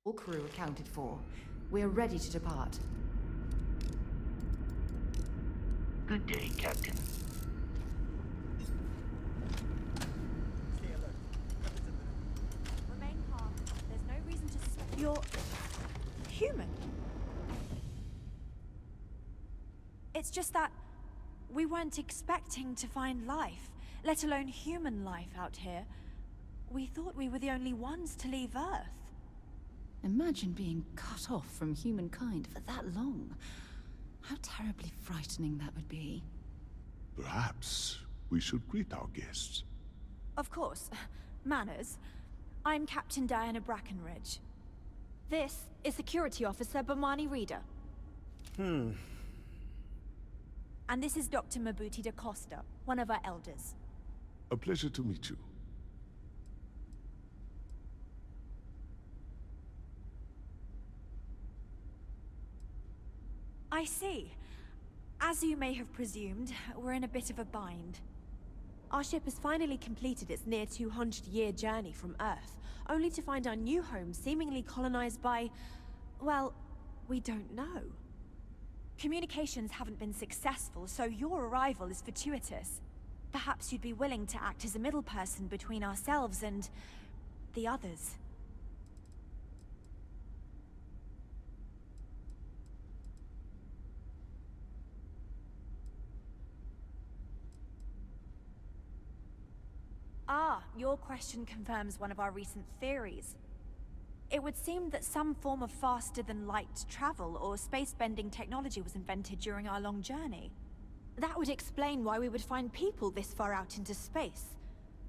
All crew accounted for. We're ready to depart. Good day, Captain. Remain calm. There's no reason to suspect you're human. It's just that we weren't expecting to find life, let alone human life out here. We thought we were the only ones to leave Earth. Imagine being cut off from humankind for that long. How terribly frightening that would be. Perhaps we should greet our guests. Of course. Manners. I'm Captain Diana Brackenridge. This is Security Officer Bomani Reader. And this is Dr. Mabuti da Costa, one of our elders. A pleasure to meet you. I see. As you may have presumed, we're in a bit of a bind. Our ship has finally completed its near 200-year journey from Earth, only to find our new home seemingly colonized by... well, we don't know. Communications haven't been successful, so your arrival is fortuitous. Perhaps you'd be willing to act as a middle person between ourselves and... the others. Ah, your question confirms one of our recent theories. It would seem that some form of faster-than-light travel or space-bending technology was invented during our long journey. That would explain why we would find people this far out into space.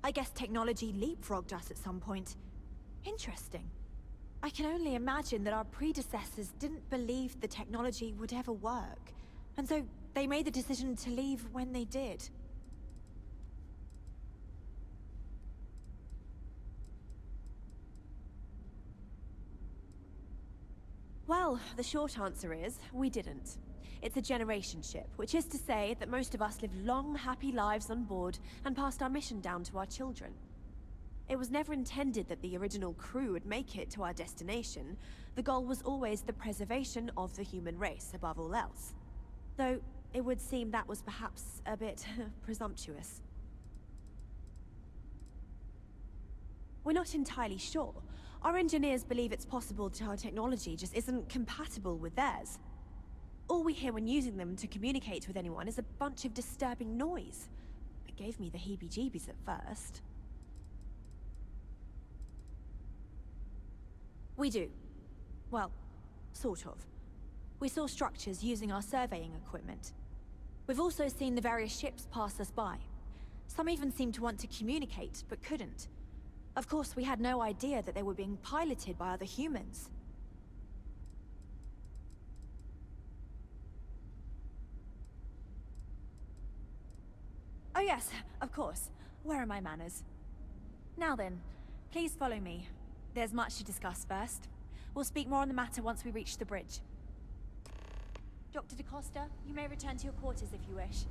I guess technology leapfrogged us at some point. Interesting. I can only imagine that our predecessors didn't believe the technology would ever work, and so they made the decision to leave when they did. Well, the short answer is, we didn't. It's a generation ship, which is to say that most of us lived long, happy lives on board and passed our mission down to our children. It was never intended that the original crew would make it to our destination. The goal was always the preservation of the human race above all else. Though, it would seem that was perhaps a bit presumptuous. We're not entirely sure. Our engineers believe it's possible that our technology just isn't compatible with theirs. All we hear when using them to communicate with anyone is a bunch of disturbing noise. It gave me the heebie-jeebies at first. We do. Well, sort of. We saw structures using our surveying equipment. We've also seen the various ships pass us by. Some even seemed to want to communicate, but couldn't. Of course, we had no idea that they were being piloted by other humans. Oh yes, of course. Where are my manners? Now then, please follow me. There's much to discuss first. We'll speak more on the matter once we reach the bridge. Dr. da Costa, you may return to your quarters if you wish.